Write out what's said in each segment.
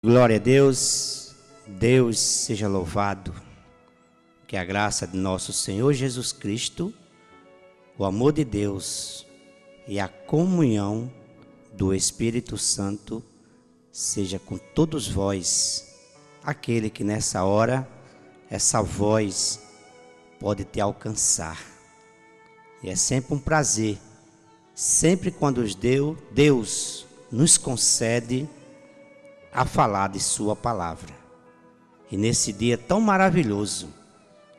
Glória a Deus, Deus seja louvado, que a graça de nosso Senhor Jesus Cristo, o amor de Deus e a comunhão do Espírito Santo seja com todos vós, aquele que nessa hora, essa voz pode te alcançar. E é sempre um prazer, sempre quando Deus nos concede a falar de sua palavra. E nesse dia tão maravilhoso,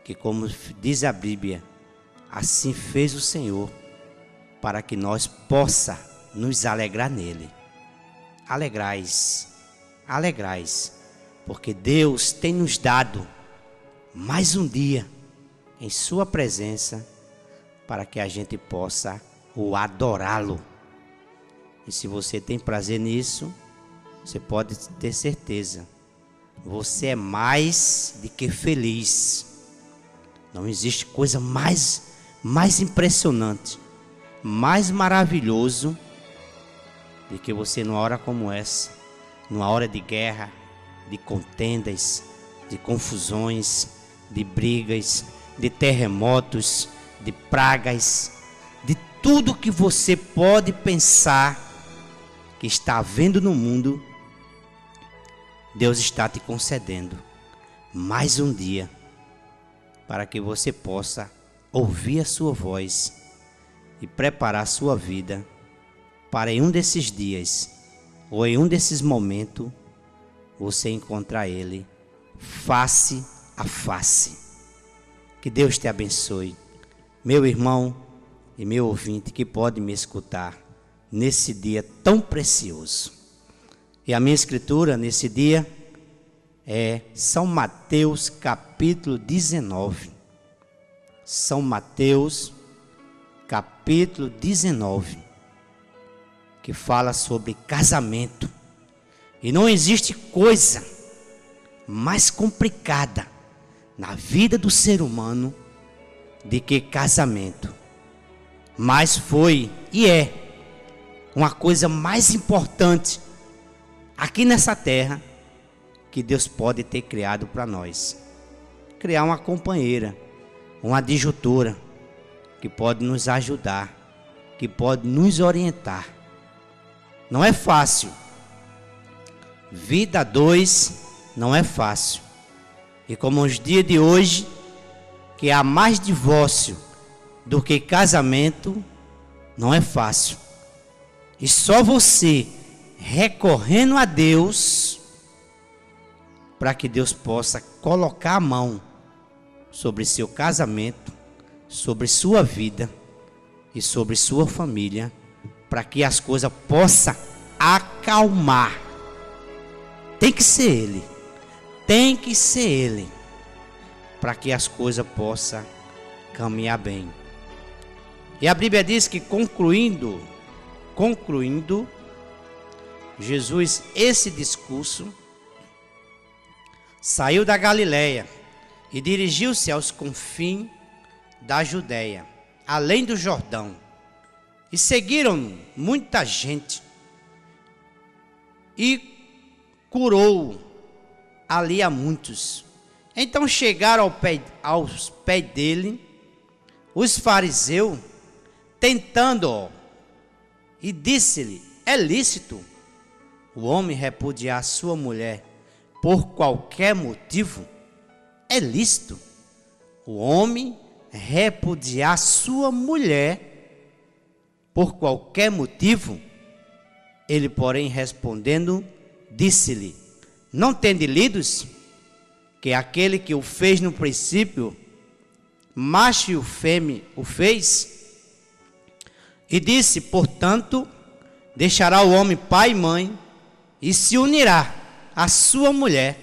que como diz a Bíblia, assim fez o Senhor, para que nós possa nos alegrar nele. Alegrais, alegrais, porque Deus tem nos dado mais um dia em sua presença, para que a gente possa o adorá-lo. E se você tem prazer nisso, você pode ter certeza, você é mais do que feliz. Não existe coisa mais impressionante, mais maravilhoso do que você numa hora como essa, numa hora de guerra, de contendas, de confusões, de brigas, de terremotos, de pragas, de tudo que você pode pensar que está havendo no mundo. Deus está te concedendo mais um dia para que você possa ouvir a sua voz e preparar a sua vida para em um desses dias ou em um desses momentos você encontrar Ele face a face. Que Deus te abençoe, meu irmão e meu ouvinte que pode me escutar nesse dia tão precioso. E a minha escritura nesse dia é São Mateus capítulo 19. São Mateus capítulo 19, que fala sobre casamento. E não existe coisa mais complicada na vida do ser humano do que casamento. Mas foi e é uma coisa mais importante aqui nessa terra que Deus pode ter criado para nós. Criar uma companheira, uma adjutora, que pode nos ajudar, que pode nos orientar. Não é fácil. Vida a dois não é fácil. E como os dias de hoje, que há mais divórcio do que casamento, não é fácil. E só você recorrendo a Deus, para que Deus possa colocar a mão sobre seu casamento, sobre sua vida e sobre sua família, para que as coisas possam acalmar. Tem que ser Ele, para que as coisas possam caminhar bem. E a Bíblia diz que concluindo Jesus esse discurso, saiu da Galileia e dirigiu-se aos confins da Judéia, além do Jordão. E seguiram muita gente e curou ali a muitos. Então chegaram aos pés dele os fariseus, tentando-o, e disse-lhe: é lícito o homem repudiar sua mulher por qualquer motivo? É lícito o homem repudiar sua mulher por qualquer motivo? Ele, porém, respondendo, disse-lhe: não tende lidos que aquele que o fez no princípio, macho e fêmea o fez? E disse: portanto, deixará o homem pai e mãe e se unirá à sua mulher,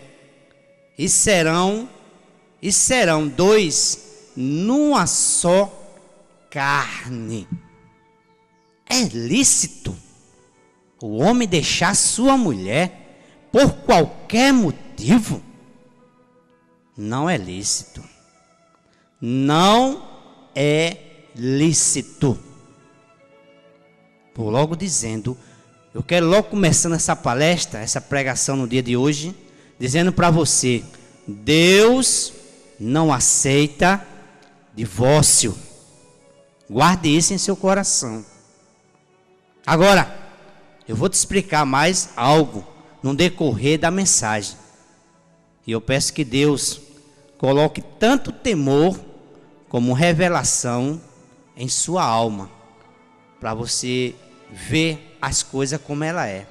e serão dois numa só carne. É lícito o homem deixar sua mulher por qualquer motivo? Não é lícito. Não é lícito. Por logo dizendo, Eu quero logo começando essa palestra, essa pregação no dia de hoje, dizendo para você: Deus não aceita divórcio. Guarde isso em seu coração. Agora, eu vou te explicar mais algo no decorrer da mensagem. E eu peço que Deus coloque tanto temor como revelação em sua alma, para você ver as coisas como ela é.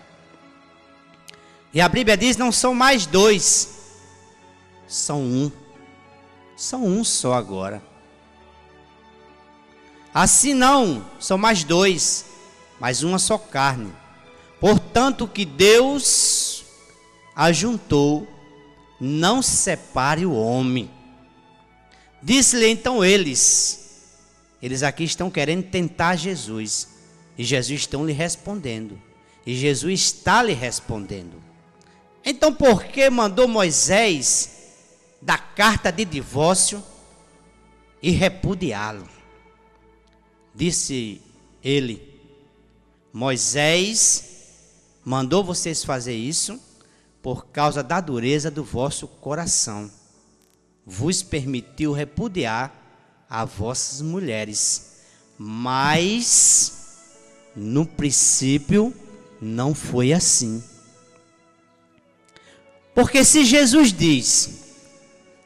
E a Bíblia diz: não são mais dois, são um. São um só agora. Assim não, são mais dois, mas uma só carne. Portanto, que Deus ajuntou, não separe o homem. Disse-lhe então eles aqui estão querendo tentar Jesus, e Jesus está lhe respondendo, e Jesus está lhe respondendo. Então por que mandou Moisés dar carta de divórcio e repudiá-lo? Disse ele: Moisés mandou vocês fazer isso por causa da dureza do vosso coração. Vos permitiu repudiar a vossas mulheres, mas no princípio não foi assim. Porque se Jesus diz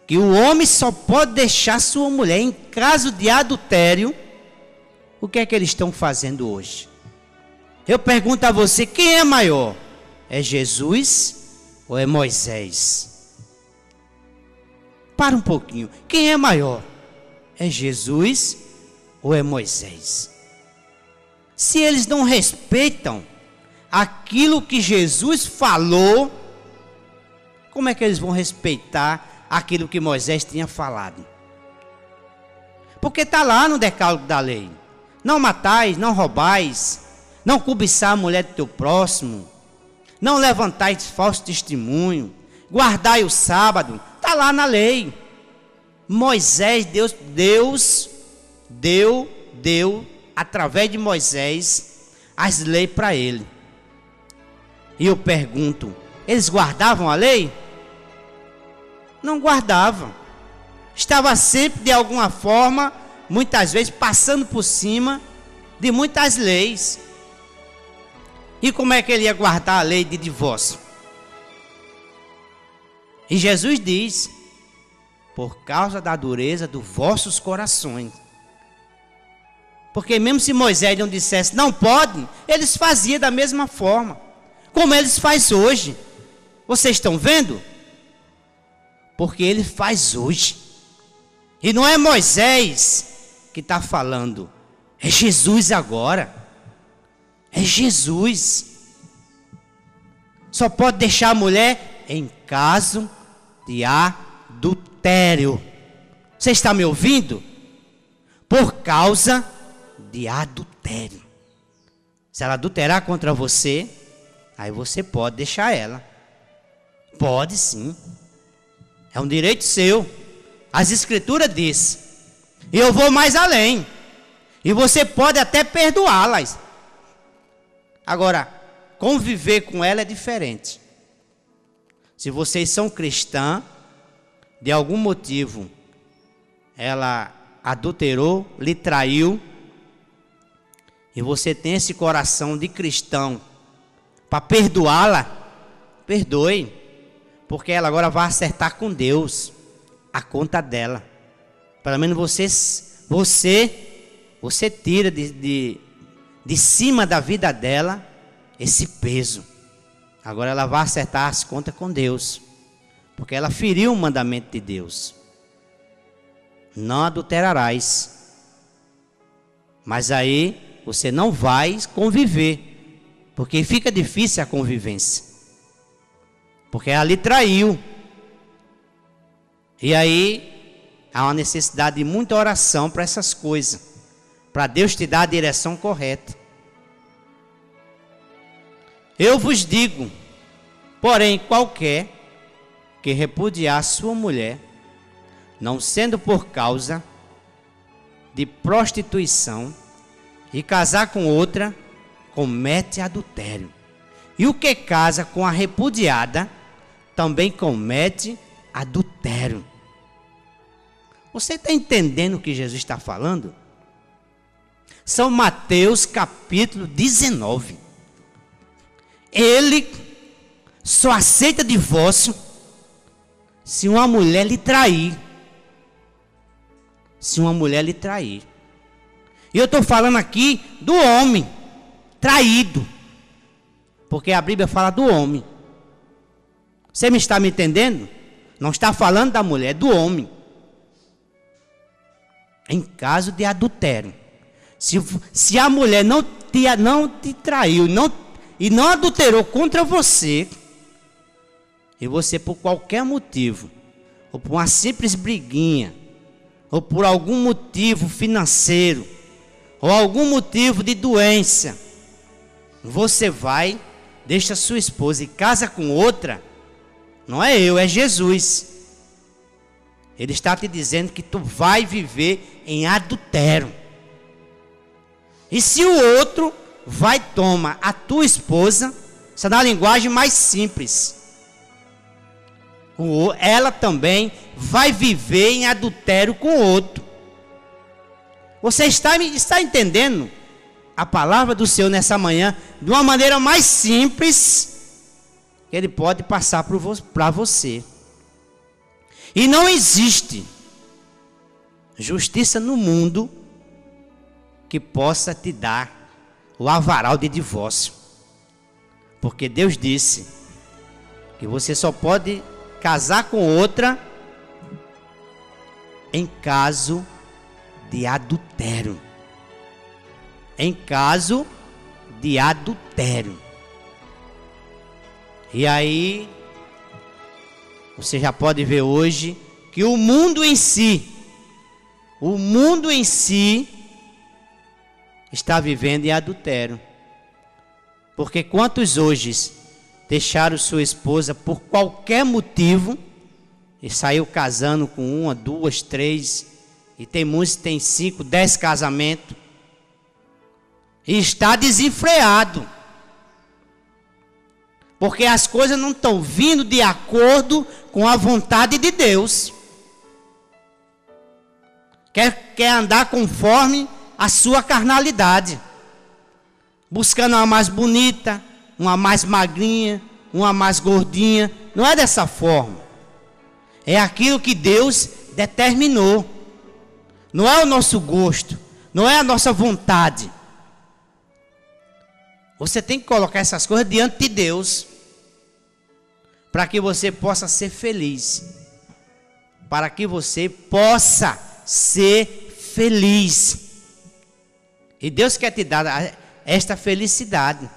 que o homem só pode deixar sua mulher em caso de adultério, o que é que eles estão fazendo hoje? Eu pergunto a você: quem é maior? É Jesus ou é Moisés? Para um pouquinho. Quem é maior? É Jesus ou é Moisés? Se eles não respeitam aquilo que Jesus falou, como é que eles vão respeitar aquilo que Moisés tinha falado? Porque está lá no decálogo da lei: não matais, não roubais, não cobiçar a mulher do teu próximo, não levantais falso testemunho, guardai o sábado. Está lá na lei. Moisés, Deus deu através de Moisés as leis para ele. E eu pergunto: eles guardavam a lei? Não guardavam. Estava sempre de alguma forma, muitas vezes passando por cima de muitas leis. E como é que ele ia guardar a lei de divórcio? E Jesus diz: por causa da dureza dos vossos corações. Porque mesmo se Moisés não dissesse não pode, eles faziam da mesma forma, como eles fazem hoje. Vocês estão vendo? Porque ele faz hoje. E não é Moisés que está falando, é Jesus agora. É Jesus. Só pode deixar a mulher em caso de adultério. Você está me ouvindo? Por causa de adultério. Se ela adulterar contra você, aí você pode deixar ela. Pode sim. É um direito seu. As escrituras dizem. E eu vou mais além. E você pode até perdoá-las. Agora, conviver com ela é diferente. Se vocês são cristãs, de algum motivo, ela adulterou, lhe traiu, e você tem esse coração de cristão para perdoá-la, perdoe, porque ela agora vai acertar com Deus a conta dela. Pelo menos você tira de cima da vida dela esse peso. Agora ela vai acertar as contas com Deus, porque ela feriu o mandamento de Deus: não adulterarás. Mas aí você não vai conviver, porque fica difícil a convivência, porque ela lhe traiu. E aí há uma necessidade de muita oração para essas coisas, para Deus te dar a direção correta. Eu vos digo, porém, qualquer que repudiar sua mulher, não sendo por causa de prostituição, e casar com outra, comete adultério. E o que casa com a repudiada também comete adultério. Você está entendendo o que Jesus está falando? São Mateus capítulo 19. Ele só aceita divórcio se uma mulher lhe trair. Se uma mulher lhe trair. E eu estou falando aqui do homem traído. Porque a Bíblia fala do homem. Você me está me entendendo? Não está falando da mulher, é do homem. Em caso de adultério. Se a mulher não te traiu e não adulterou contra você, e você por qualquer motivo, ou por uma simples briguinha, ou por algum motivo financeiro, ou algum motivo de doença, você vai, deixa sua esposa e casa com outra, não é eu, é Jesus. Ele está te dizendo que tu vai viver em adultério. E se o outro vai tomar a tua esposa, isso é na linguagem mais simples, ela também vai viver em adultério com o outro. Você está entendendo a palavra do Senhor nessa manhã de uma maneira mais simples que Ele pode passar para você. E não existe justiça no mundo que possa te dar o avaral de divórcio. Porque Deus disse que você só pode casar com outra em caso de adultério. Em caso de adultério. E aí, você já pode ver hoje que o mundo em si está vivendo em adultério. Porque quantos hoje deixaram sua esposa por qualquer motivo e saiu casando com uma, duas, três, e tem muitos que tem 5, 10 casamentos, e está desenfreado, porque as coisas não estão vindo de acordo com a vontade de Deus. Quer andar conforme a sua carnalidade, buscando uma mais bonita, uma mais magrinha, uma mais gordinha. Não é dessa forma. É aquilo que Deus determinou. Não é o nosso gosto, não é a nossa vontade. Você tem que colocar essas coisas diante de Deus, para que você possa ser feliz. Para que você possa ser feliz. E Deus quer te dar esta felicidade.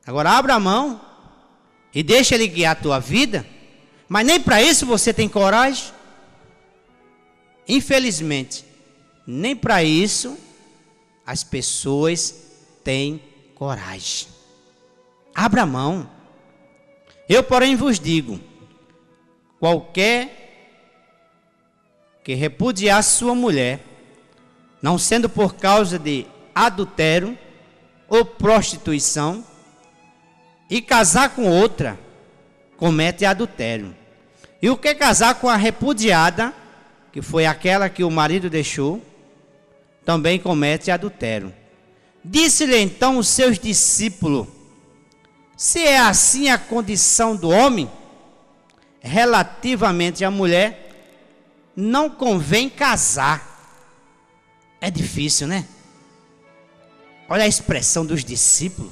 Agora abra a mão e deixa Ele guiar a tua vida. Mas nem para isso você tem coragem. Infelizmente, nem para isso as pessoas têm coragem. Abra a mão. Eu, porém, vos digo: qualquer que repudiar sua mulher, não sendo por causa de adultério ou prostituição, e casar com outra, comete adultério. E o que casar com a repudiada, que foi aquela que o marido deixou, também comete adultério. Disse-lhe então os seus discípulos: se é assim a condição do homem, relativamente à mulher, não convém casar. É difícil, né? Olha a expressão dos discípulos.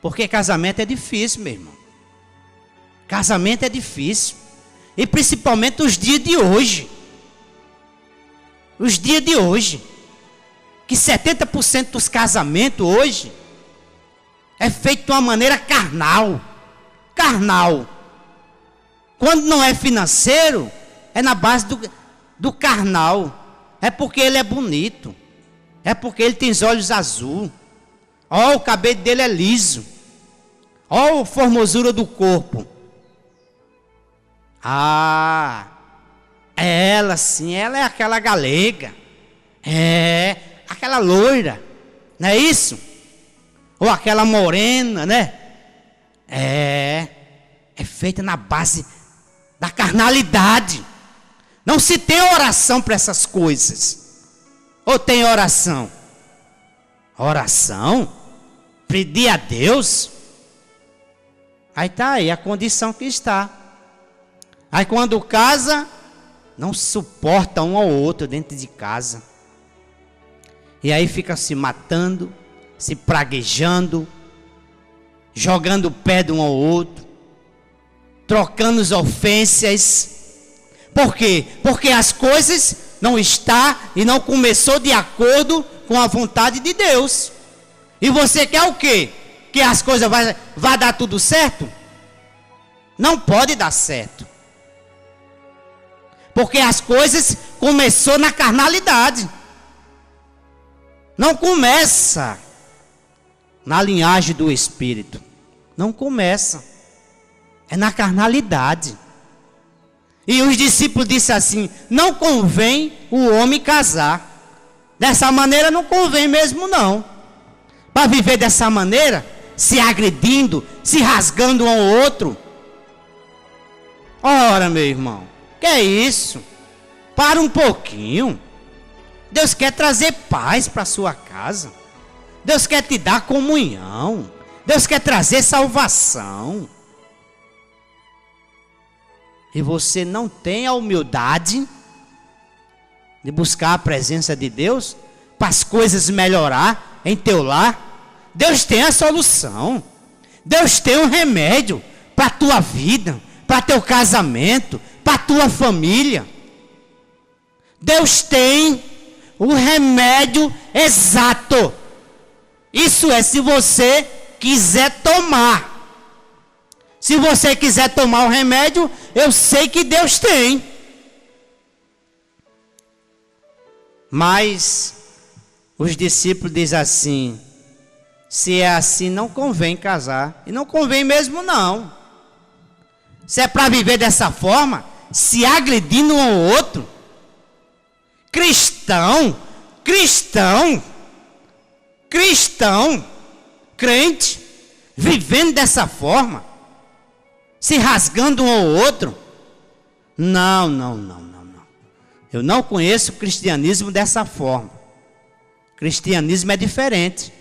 Porque casamento é difícil, meu irmão. Casamento é difícil. E principalmente os dias de hoje. Os dias de hoje. Que 70% dos casamentos hoje é feito de uma maneira carnal. Carnal. Quando não é financeiro, é na base do carnal. É porque ele é bonito. É porque ele tem os olhos azuis. Ó, o cabelo dele é liso. Ó, a formosura do corpo. Ah, ela sim, ela é aquela galega. É, aquela loira. Não é isso? ou aquela morena, né? É feita na base da carnalidade. Não se tem oração para essas coisas. Ou tem oração? Oração? Pedir a Deus? Aí está aí a condição que está. Aí quando casa, não suporta um ao outro dentro de casa. E aí fica se matando, se praguejando, jogando o pé de um ao outro, trocando as ofensas. Por quê? Porque as coisas não estão e não começou de acordo com a vontade de Deus. E você quer o quê? Que as coisas vai dar tudo certo? Não pode dar certo. Porque as coisas começou na carnalidade. Não começa na linhagem do Espírito. Não começa. É na carnalidade. E os discípulos disseram assim: não convém o homem casar. Dessa maneira não convém mesmo não. Para viver dessa maneira, se agredindo, se rasgando um ao outro. Ora, meu irmão, que é isso? Para um pouquinho. Deus quer trazer paz para a sua casa. Deus quer te dar comunhão. Deus quer trazer salvação. E você não tem a humildade de buscar a presença de Deus para as coisas melhorar em teu lar. Deus tem a solução. Deus tem um remédio para a tua vida, para teu casamento, para a tua família. Deus tem o remédio exato. Isso é se você quiser tomar. Se você quiser tomar o remédio, eu sei que Deus tem. Mas os discípulos dizem assim: se é assim, não convém casar. E não convém mesmo não. Se é para viver dessa forma, se agredindo um ao outro, cristão, crente, vivendo dessa forma, se rasgando um ao outro, não. Eu não conheço o cristianismo dessa forma. Cristianismo é diferente.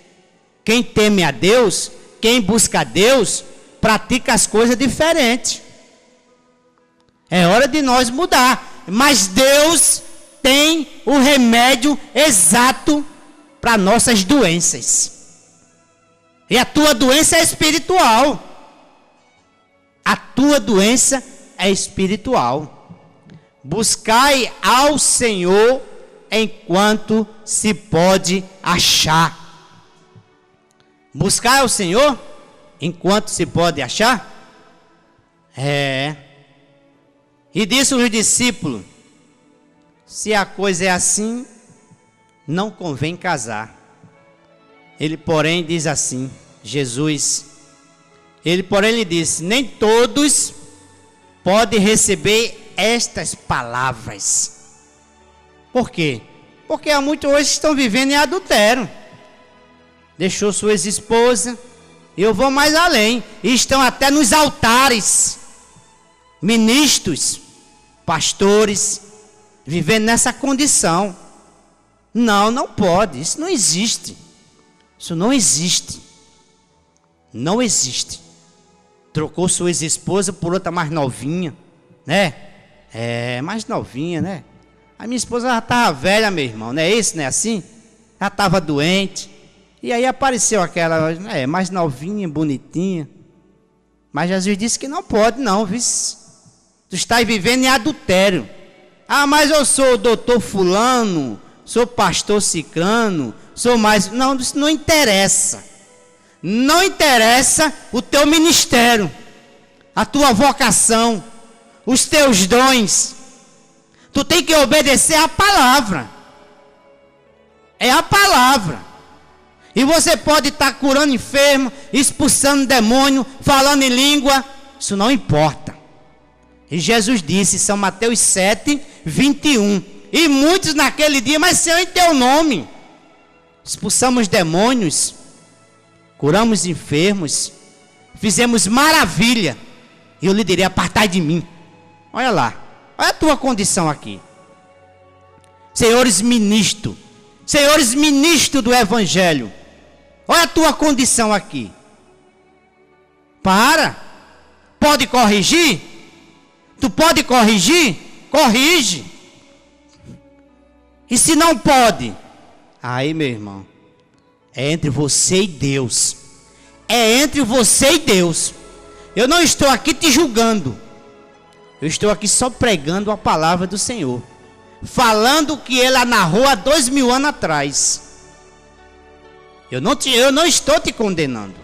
Quem teme a Deus, quem busca a Deus, pratica as coisas diferentes. É hora de nós mudar. Mas Deus tem o remédio exato para nossas doenças. E a tua doença é espiritual. A tua doença é espiritual. Buscai ao Senhor enquanto se pode achar. Buscai ao Senhor enquanto se pode achar? E disse os discípulos: se a coisa é assim, não convém casar. Ele, porém, diz assim, Jesus, ele, porém, lhe disse: nem todos podem receber estas palavras. Por quê? Porque há muitos hoje que estão vivendo em adultério. Deixou sua ex-esposa. Eu vou mais além. E estão até nos altares. Ministros, pastores, vivendo nessa condição. Não pode. Isso não existe. Isso não existe. Não existe. Trocou sua ex-esposa por outra mais novinha, né? Mais novinha, né? A minha esposa já estava velha, meu irmão, não é isso, não é assim? Já estava doente. E aí apareceu aquela, mais novinha, bonitinha. Mas Jesus disse que não pode não, viu? Tu estás vivendo em adultério. Ah, mas eu sou o doutor fulano, sou pastor ciclano, sou mais... Não, isso não interessa. Não interessa o teu ministério, a tua vocação, os teus dons. Tu tem que obedecer à palavra. É a palavra. E você pode estar curando enfermo, expulsando demônio, falando em língua. Isso não importa. E Jesus disse, São Mateus 7, 21. E muitos naquele dia, mas Senhor, em teu nome expulsamos demônios, curamos enfermos, fizemos maravilha. E eu lhe direi: apartai de mim. Olha lá, olha a tua condição aqui. Senhores ministros do Evangelho, olha a tua condição aqui. Pode corrigir? Tu pode corrigir? Corrige. E se não pode, aí, meu irmão, é entre você e Deus. É entre você e Deus. Eu não estou aqui te julgando. Eu estou aqui só pregando a palavra do Senhor, falando o que Ele narrou há 2000 anos atrás. Eu não estou te condenando.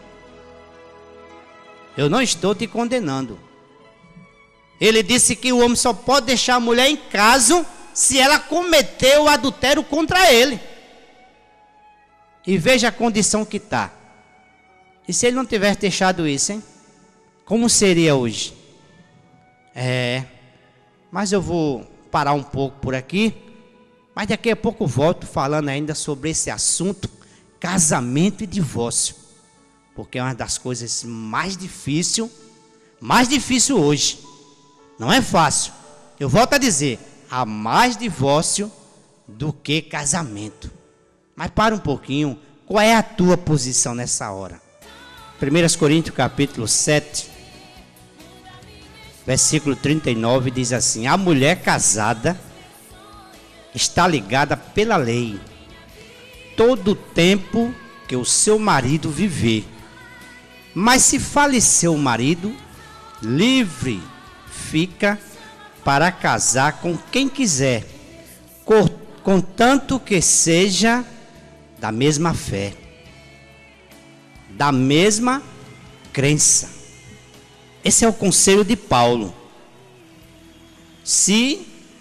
Eu não estou te condenando. Ele disse que o homem só pode deixar a mulher em casa se ela cometeu o adultério contra ele. E veja a condição que está. E se ele não tivesse deixado isso, hein? Como seria hoje? Mas eu vou parar um pouco por aqui. Mas daqui a pouco eu volto falando ainda sobre esse assunto, casamento e divórcio. Porque é uma das coisas mais difíceis hoje. Não é fácil. Eu volto a dizer, há mais divórcio do que casamento. Mas para um pouquinho, qual é a tua posição nessa hora? 1 Coríntios capítulo 7, versículo 39 diz assim: a mulher casada está ligada pela lei todo o tempo que o seu marido viver. Mas se falecer o marido, livre fica para casar com quem quiser, contanto que seja da mesma fé, da mesma crença. Esse é o conselho de Paulo.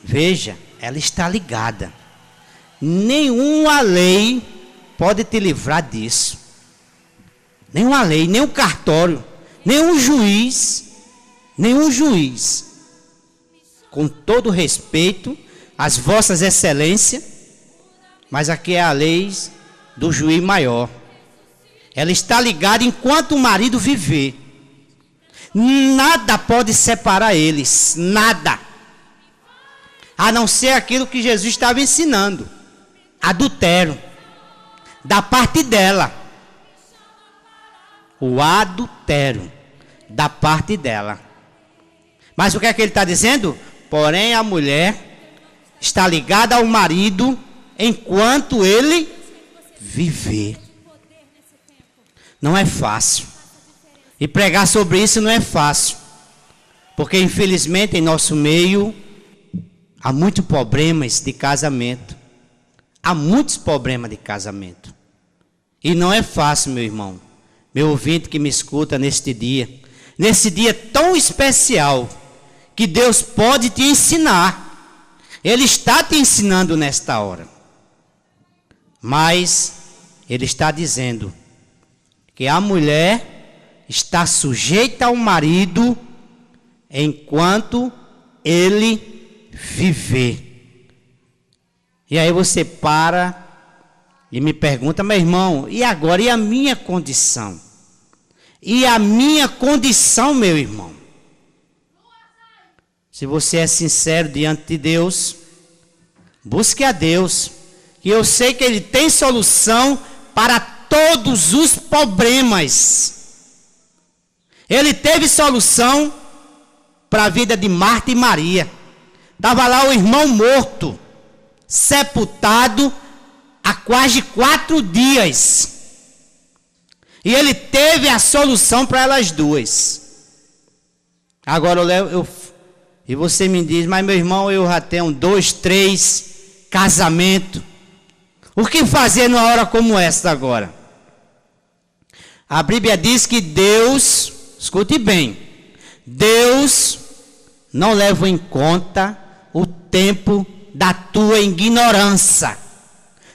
Veja, ela está ligada. Nenhuma lei pode te livrar disso. Nenhuma lei, nenhum cartório, nenhum juiz, com todo respeito às vossas excelências, mas aqui é a lei do juiz maior. Ela está ligada enquanto o marido viver. Nada pode separar eles, nada. A não ser aquilo que Jesus estava ensinando, adultério, da parte dela. O adultério, da parte dela. Mas o que é que ele está dizendo? Porém a mulher está ligada ao marido enquanto ele viver. Não é fácil. E pregar sobre isso não é fácil. Porque infelizmente em nosso meio há muitos problemas de casamento. Há muitos problemas de casamento. E não é fácil, meu irmão, meu ouvinte que me escuta neste dia. Nesse dia tão especial que Deus pode te ensinar. Ele está te ensinando nesta hora. Mas Ele está dizendo que a mulher está sujeita ao marido enquanto ele viver. E aí você para e me pergunta: meu irmão, e agora? E a minha condição? E a minha condição, meu irmão? Se você é sincero diante de Deus, busque a Deus, que eu sei que Ele tem solução para todos os problemas. Ele teve solução para a vida de Marta e Maria. Estava lá o irmão morto, sepultado há quase 4 dias. E ele teve a solução para elas duas. Agora e você me diz: mas meu irmão, eu já tenho 2, 3 casamentos. O que fazer numa hora como esta agora? A Bíblia diz que Deus, escute bem, Deus não leva em conta o tempo da tua ignorância.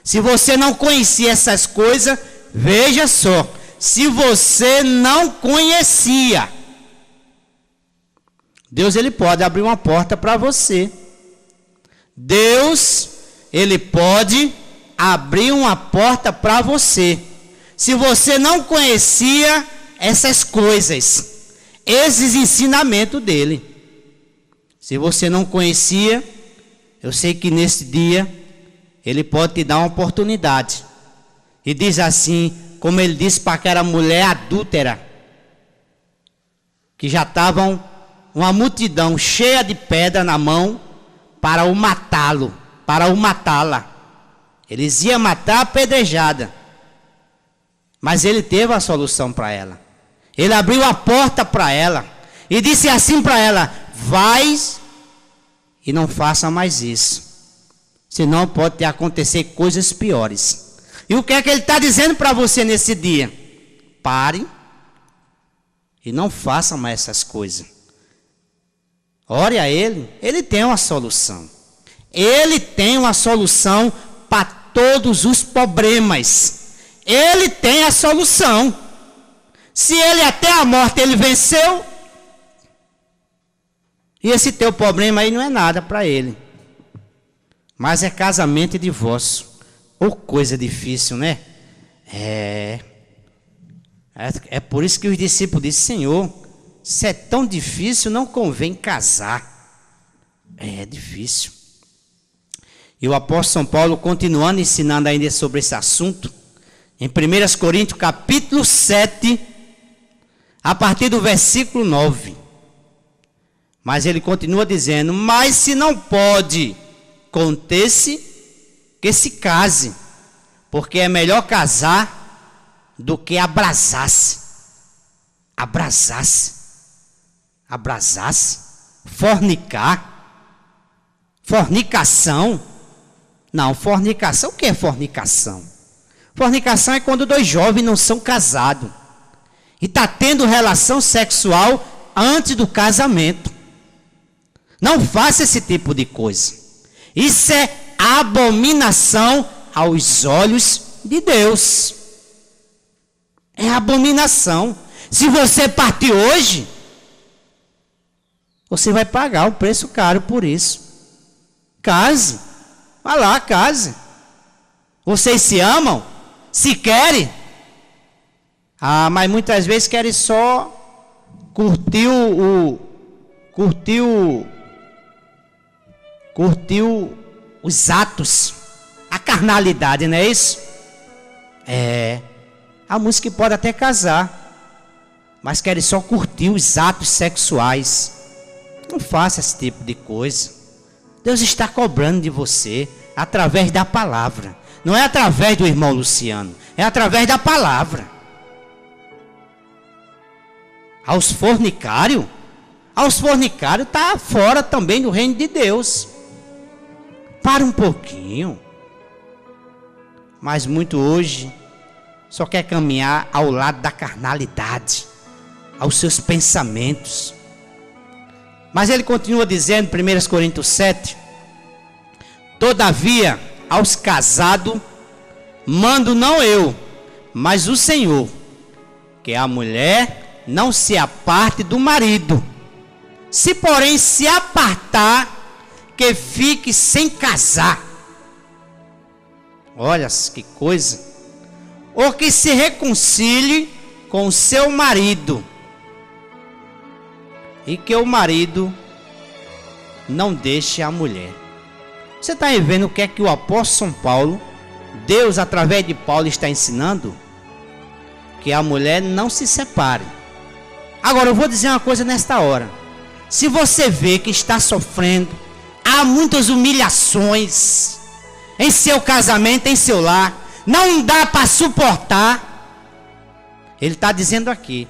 Se você não conhecia essas coisas, veja só, se você não conhecia, Deus ele pode abrir uma porta para você. Deus ele pode abrir uma porta para você. se você não conhecia essas coisas, esses ensinamentos dele. Se você não conhecia, eu sei que nesse dia ele pode te dar uma oportunidade. E diz assim, como ele disse para aquela mulher adúltera, que já estavam uma multidão cheia de pedra na mão para o matá-lo, para o matá-la. Eles iam matar a apedrejada. Mas ele teve a solução para ela. Ele abriu a porta para ela e disse assim para ela: vai e não faça mais isso, senão pode ter acontecer coisas piores. E o que é que ele está dizendo para você nesse dia? Pare e não faça mais essas coisas. Ore a ele, ele tem uma solução. Ele tem uma solução para todos os problemas. Ele tem a solução. Se ele até a morte ele venceu, e esse teu problema aí não é nada para ele. Mas é casamento e divórcio. Ou coisa difícil, né? É por isso que os discípulos disseram: Senhor, se é tão difícil, não convém casar. É difícil. E o apóstolo São Paulo, continuando ensinando ainda sobre esse assunto, em 1 Coríntios capítulo 7, a partir do versículo 9. Mas ele continua dizendo: mas se não pode, conte-se que se case, porque é melhor casar do que abrasasse. Abrasasse, fornicação. Não, fornicação, o que é fornicação? Fornicação é quando dois jovens não são casados e está tendo relação sexual antes do casamento. Não faça esse tipo de coisa. Isso é abominação aos olhos de Deus. É abominação. Se você partir hoje, você vai pagar um preço caro por isso. Case. Vá lá, case. Vocês se amam? Se querem? Mas muitas vezes querem só curtir os atos, a carnalidade, não é isso? Há muitos que podem até casar, mas querem só curtir os atos sexuais. Não faça esse tipo de coisa. Deus está cobrando de você através da palavra. Não é através do irmão Luciano, é através da palavra. Aos fornicários está fora também do reino de Deus. Para um pouquinho. Mas muito hoje só quer caminhar ao lado da carnalidade, aos seus pensamentos. Mas ele continua dizendo, 1 Coríntios 7, todavia, aos casados, mando não eu, mas o Senhor, que a mulher não se aparte do marido. Se porém se apartar, que fique sem casar. Olha que coisa. Ou que se reconcilie com o seu marido. E que o marido não deixe a mulher. Você está vendo o que é que o apóstolo São Paulo, Deus através de Paulo está ensinando? Que a mulher não se separe. Agora eu vou dizer uma coisa nesta hora. Se você vê que está sofrendo, há muitas humilhações em seu casamento, em seu lar, não dá para suportar, ele está dizendo aqui: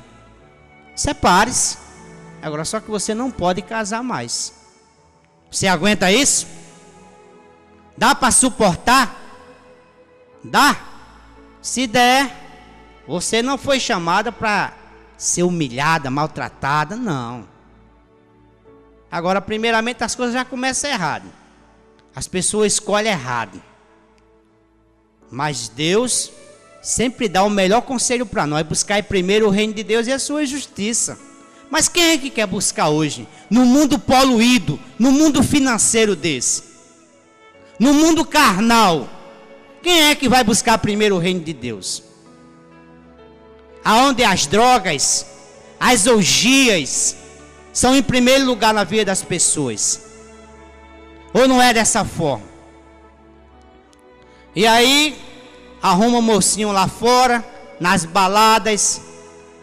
separe-se. Agora só que você não pode casar mais. Você aguenta isso? Dá para suportar? Dá? Se der, você não foi chamada para ser humilhada, maltratada, não. Agora, primeiramente, as coisas já começam errado. As pessoas escolhem errado. Mas Deus sempre dá o melhor conselho para nós: buscar primeiro o reino de Deus e a sua justiça. Mas quem é que quer buscar hoje? No mundo poluído, no mundo financeiro desse, no mundo carnal, quem é que vai buscar primeiro o reino de Deus? aonde as drogas, as orgias são em primeiro lugar na vida das pessoas. Ou não é dessa forma? E aí arruma um mocinho lá fora, nas baladas,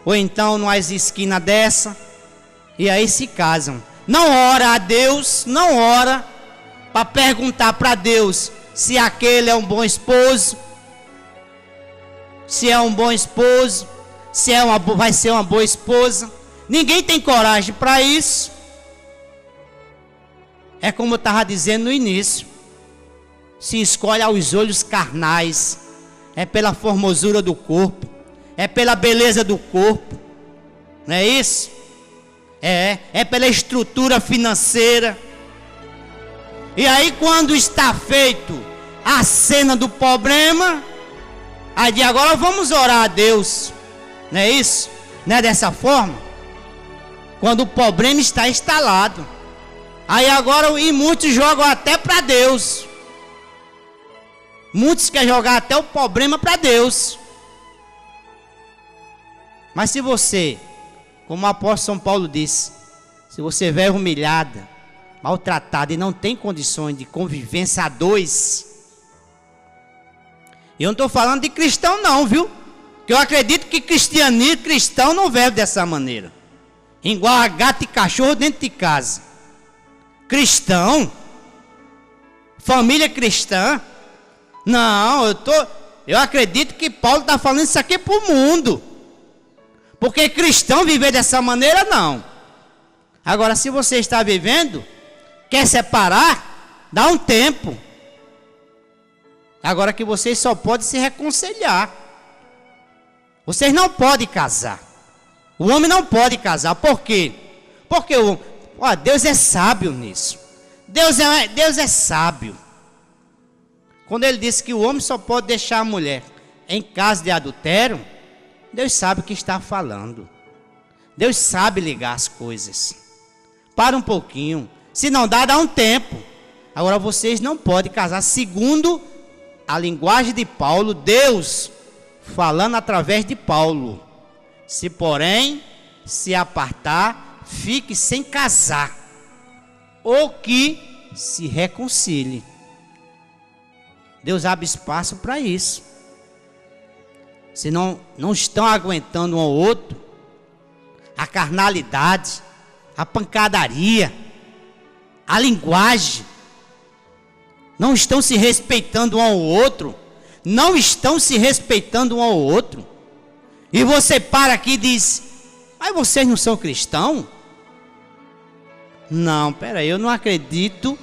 ou então nas esquinas dessa, e aí se casam. Não ora a Deus, não ora para perguntar para Deus se aquele é um bom esposo, se é um bom esposo, se vai ser uma boa esposa. Ninguém tem coragem para isso. É como eu estava dizendo no início, se escolhe aos olhos carnais, é pela formosura do corpo, é pela beleza do corpo, não é isso? É pela estrutura financeira. E aí quando está feito a cena do problema, aí de agora vamos orar a Deus, não é isso? Não é dessa forma? Quando o problema está instalado, aí agora, e muitos jogam até para Deus. Muitos querem jogar até o problema para Deus. Mas se você, como o apóstolo São Paulo disse, se você vier humilhada, maltratada e não tem condições de convivência a dois, eu não estou falando de cristão não, viu? Que eu acredito que cristão não vive dessa maneira, igual a gato e cachorro dentro de casa. Cristão, família cristã, não, eu acredito que Paulo está falando isso aqui para o mundo, porque cristão viver dessa maneira não. Agora se você está vivendo, quer separar, dá um tempo. Agora que vocês só podem se reconciliar, vocês não podem casar, o homem não pode casar. Por quê? Porque Deus é sábio nisso. Deus é sábio. Quando ele disse que o homem só pode deixar a mulher em caso de adultério, Deus sabe o que está falando. Deus sabe ligar as coisas. Para um pouquinho. Se não dá um tempo. Agora vocês não podem casar segundo a linguagem de Paulo, Deus falando através de Paulo. Se porém se apartar, fique sem casar, ou que se reconcilie. Deus abre espaço para isso. Se não estão aguentando um ao outro, a carnalidade, a pancadaria, a linguagem, não estão se respeitando um ao outro, não estão se respeitando um ao outro, e você para aqui e diz, mas vocês não são cristãos? Não, peraí, eu não acredito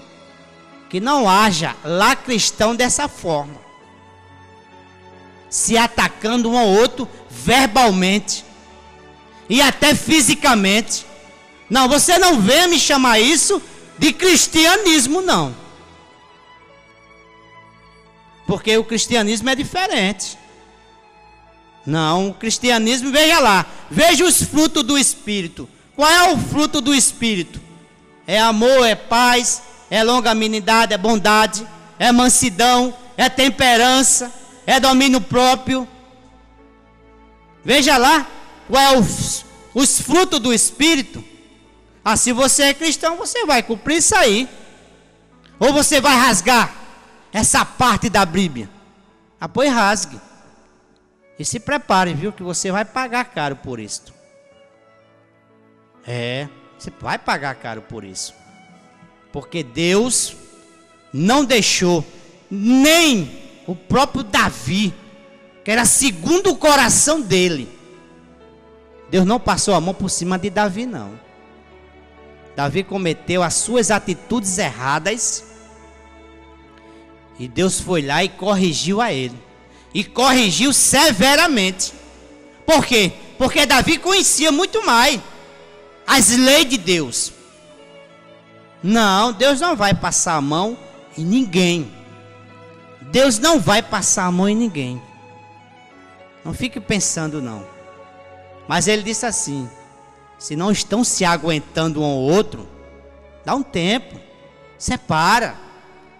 que não haja lá cristão dessa forma, se atacando um ao outro verbalmente e até fisicamente. Não, você não venha me chamar isso de cristianismo não, porque o cristianismo é diferente. Não, o cristianismo, veja lá, veja os frutos do Espírito. Qual é o fruto do Espírito? É amor, é paz, é longanimidade, é bondade, é mansidão, é temperança, é domínio próprio. Veja lá, qual é os frutos do Espírito. Ah, se você é cristão, você vai cumprir isso aí. Ou você vai rasgar essa parte da Bíblia? Ah, pois rasgue. E se prepare, viu, que você vai pagar caro por isso. Você vai pagar caro por isso. Porque Deus não deixou nem o próprio Davi, que era segundo o coração dele. Deus não passou a mão por cima de Davi, não. Davi cometeu as suas atitudes erradas, e Deus foi lá e corrigiu a ele. E corrigiu severamente. Por quê? Porque Davi conhecia muito mais as leis de Deus. Não, Deus não vai passar a mão em ninguém. Deus não vai passar a mão em ninguém. Não fique pensando não. Mas ele disse assim, se não estão se aguentando um ao outro, dá um tempo, separa,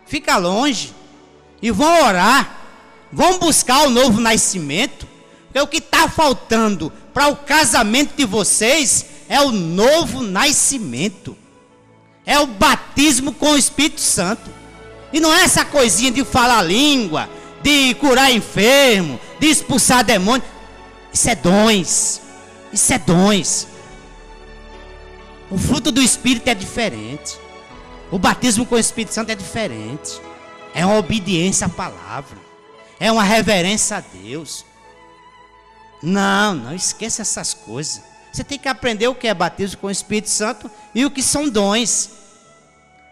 fica longe, e vão orar, vão buscar o novo nascimento, Porque o que está faltando para o casamento de vocês é o novo nascimento. É o batismo com o Espírito Santo. E não é essa coisinha de falar língua, de curar enfermo, de expulsar demônio. Isso é dons. Isso é dons. O fruto do Espírito é diferente. O batismo com o Espírito Santo é diferente. É uma obediência à palavra. É uma reverência a Deus. Não esqueça essas coisas. Você tem que aprender o que é batismo com o Espírito Santo e o que são dons.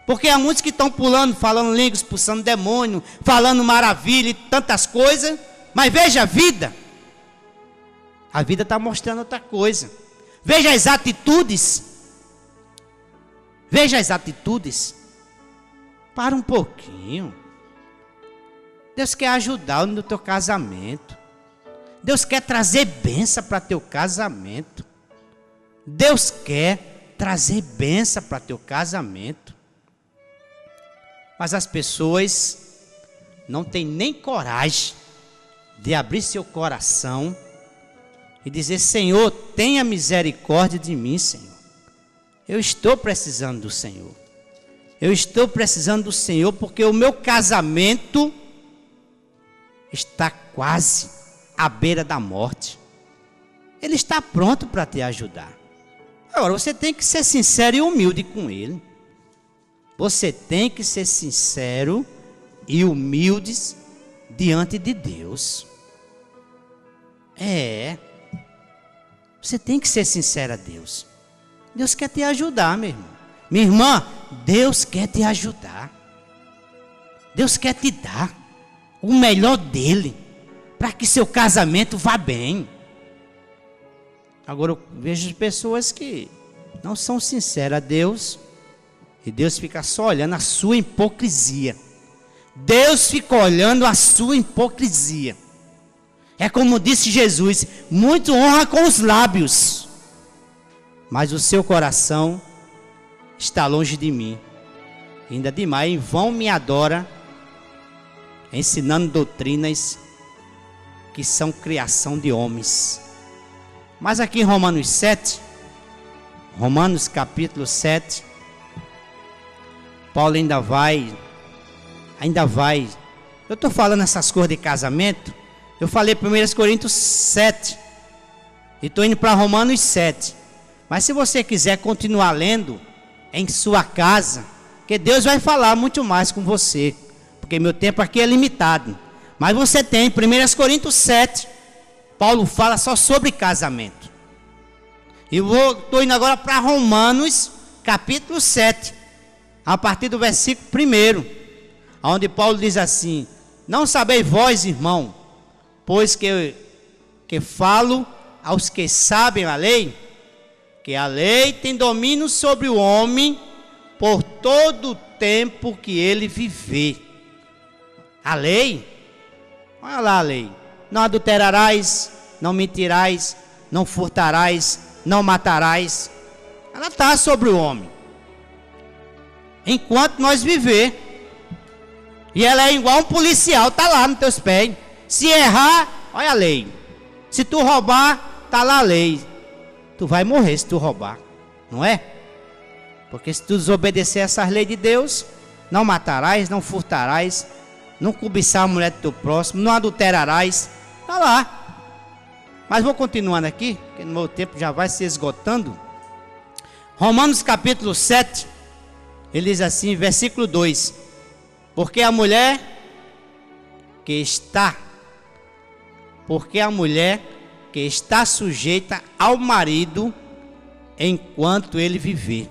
Porque há muitos que estão pulando, falando línguas, expulsando demônio, falando maravilha e tantas coisas. Mas veja a vida. A vida está mostrando outra coisa. Veja as atitudes. Veja as atitudes. Para um pouquinho. Deus quer ajudar no teu casamento. Deus quer trazer bênção para teu casamento. Deus quer trazer bênção para teu casamento. Mas as pessoas não têm nem coragem de abrir seu coração e dizer: Senhor, tenha misericórdia de mim, Senhor. Eu estou precisando do Senhor. Eu estou precisando do Senhor porque o meu casamento está quase à beira da morte. Ele está pronto para te ajudar. Agora, você tem que ser sincero e humilde com Ele. Você tem que ser sincero e humilde diante de Deus. Você tem que ser sincero a Deus. Deus quer te ajudar, meu irmão. Minha irmã, Deus quer te ajudar. Deus quer te dar o melhor dele, para que seu casamento vá bem. Agora eu vejo pessoas que não são sinceras a Deus, e Deus fica só olhando a sua hipocrisia. Deus fica olhando a sua hipocrisia. É como disse Jesus: muito honra com os lábios, mas o seu coração está longe de mim. Ainda demais, em vão me adora, ensinando doutrinas que são criação de homens. Mas aqui em Romanos 7, Romanos capítulo 7, Paulo ainda vai, eu estou falando essas coisas de casamento, eu falei 1 Coríntios 7, e estou indo para Romanos 7, mas se você quiser continuar lendo em sua casa, que Deus vai falar muito mais com você, porque meu tempo aqui é limitado, mas você tem 1 Coríntios 7, Paulo fala só sobre casamento, e estou indo agora para Romanos capítulo 7, a partir do versículo 1, onde Paulo diz assim: não sabeis vós, irmão, pois que falo aos que sabem a lei, que a lei tem domínio sobre o homem por todo o tempo que ele viver. A lei, olha lá a lei: não adulterarás, não mentirás, não furtarás, não matarás. Ela está sobre o homem enquanto nós viver. E ela é igual um policial, está lá nos teus pés. Se errar, olha a lei. Se tu roubar, está lá a lei. Tu vai morrer se tu roubar, não é? Porque se tu desobedecer essas leis de Deus: não matarás, não furtarás, não cobiçar a mulher do teu próximo, não adulterarás, está lá. Mas vou continuando aqui, porque no meu tempo já vai se esgotando. Romanos capítulo 7, ele diz assim, versículo 2: porque a mulher que está sujeita ao marido enquanto ele viver.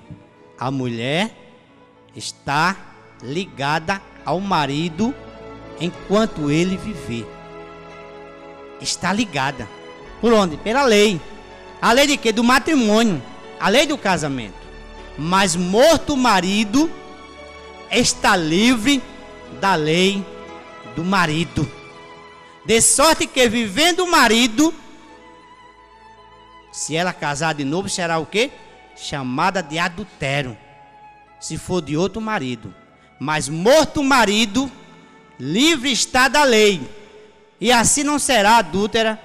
A mulher está ligada ao marido enquanto ele viver. Está ligada. Por onde? Pela lei. A lei de quê? Do matrimônio. A lei do casamento. Mas morto o marido, está livre da lei do marido. De sorte que vivendo o marido, se ela casar de novo, será o quê? Chamada de adultério, se for de outro marido. Mas morto o marido, livre está da lei, e assim não será adúltera,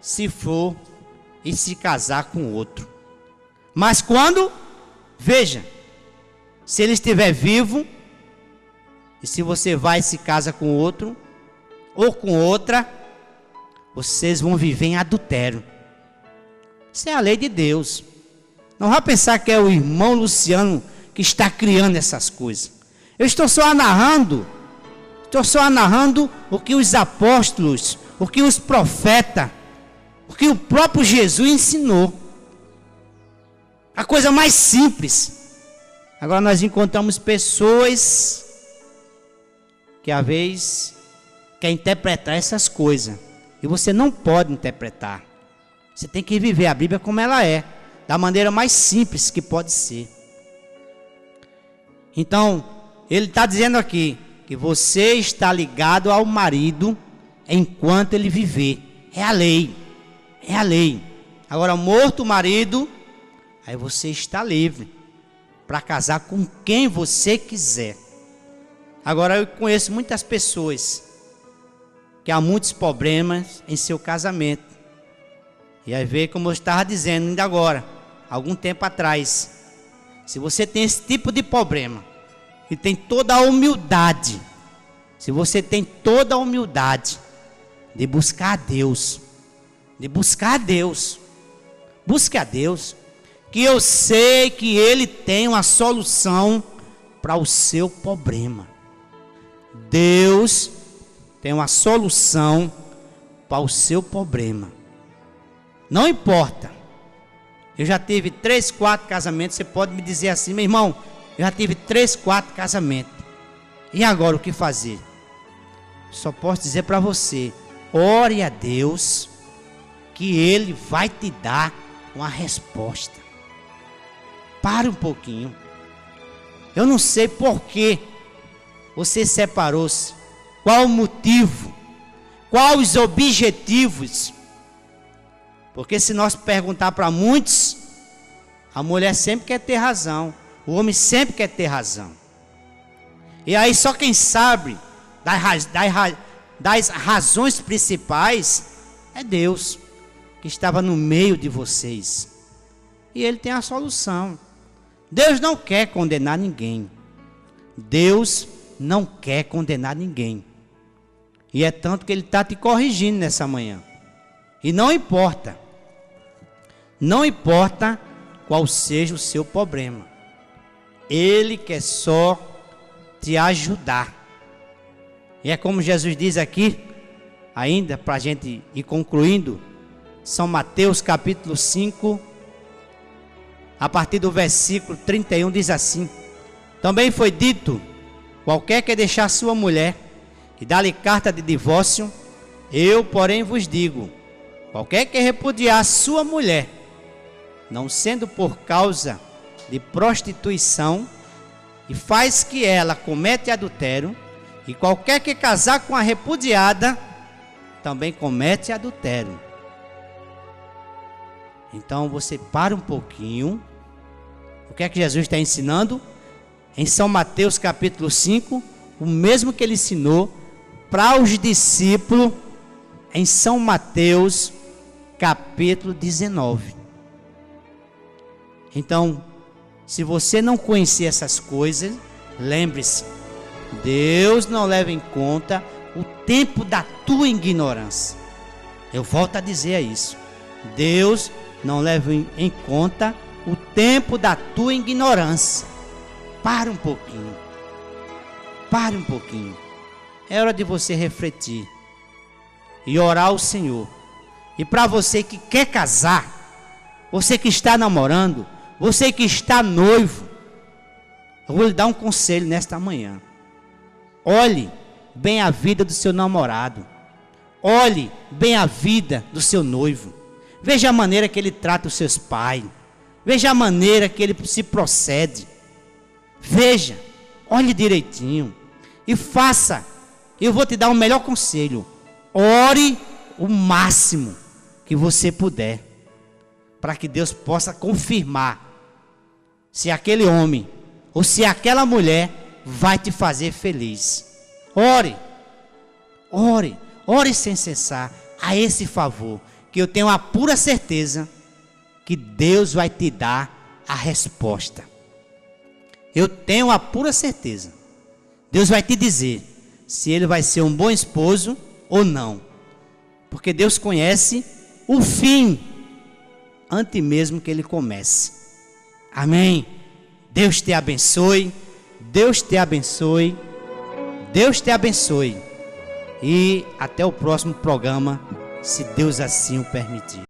se for e se casar com outro. Mas quando, veja, se ele estiver vivo, e se você vai e se casa com outro, ou com outra, vocês vão viver em adultério. Isso é a lei de Deus. Não vá pensar que é o irmão Luciano que está criando essas coisas. Eu estou só narrando o que os apóstolos, o que os profetas, o que o próprio Jesus ensinou. A coisa mais simples. Agora nós encontramos pessoas que às vezes quer interpretar essas coisas, e você não pode interpretar. Você tem que viver a Bíblia como ela é, da maneira mais simples que pode ser. Então, ele está dizendo aqui que você está ligado ao marido enquanto ele viver. É a lei. É a lei. Agora, morto o marido, aí você está livre para casar com quem você quiser. Agora, eu conheço muitas pessoas que há muitos problemas em seu casamento. E aí vê, como eu estava dizendo ainda agora, algum tempo atrás, se você tem esse tipo de problema e tem toda a humildade, se você tem toda a humildade de buscar a Deus, busque a Deus, que eu sei que Ele tem uma solução para o seu problema. Deus tem uma solução para o seu problema. Não importa. Eu já tive 3, 4 casamentos. Você pode me dizer assim: meu irmão, eu já tive 3, 4 casamentos. E agora o que fazer? Só posso dizer para você: ore a Deus, que Ele vai te dar uma resposta. Pare um pouquinho. Eu não sei por que você separou-se. Qual o motivo? Quais os objetivos? Porque se nós perguntar para muitos, a mulher sempre quer ter razão, o homem sempre quer ter razão. E aí só quem sabe das razões principais é Deus, que estava no meio de vocês. E Ele tem a solução. Deus não quer condenar ninguém. Deus não quer condenar ninguém. E é tanto que Ele está te corrigindo nessa manhã. E não importa qual seja o seu problema, Ele quer só te ajudar. E é como Jesus diz aqui, ainda para a gente ir concluindo, São Mateus capítulo 5, a partir do versículo 31, diz assim: também foi dito, qualquer que deixar sua mulher e dar-lhe carta de divórcio, eu, porém, vos digo, qualquer que repudiar sua mulher, não sendo por causa de prostituição, e faz que ela comete adultério, e qualquer que casar com a repudiada, também comete adultério. Então você para um pouquinho. O que é que Jesus está ensinando? Em São Mateus capítulo 5, o mesmo que Ele ensinou para os discípulos em São Mateus capítulo 19. Então, se você não conhecer essas coisas, lembre-se, Deus não leva em conta o tempo da tua ignorância. Eu volto a dizer isso. Deus não leva em conta o tempo da tua ignorância. Para um pouquinho. Pare um pouquinho. É hora de você refletir e orar ao Senhor. E para você que quer casar, você que está namorando, você que está noivo, eu vou lhe dar um conselho nesta manhã. Olhe bem a vida do seu namorado. Olhe bem a vida do seu noivo. Veja a maneira que ele trata os seus pais. Veja a maneira que ele se procede. Veja, olhe direitinho e faça. Eu vou te dar um melhor conselho. Ore o máximo que você puder, para que Deus possa confirmar se aquele homem ou se aquela mulher vai te fazer feliz. Ore sem cessar a esse favor, que eu tenho a pura certeza que Deus vai te dar a resposta. Eu tenho a pura certeza. Deus vai te dizer se ele vai ser um bom esposo ou não. Porque Deus conhece o fim antes mesmo que ele comece. Amém. Deus te abençoe. Deus te abençoe. Deus te abençoe. E até o próximo programa, se Deus assim o permitir.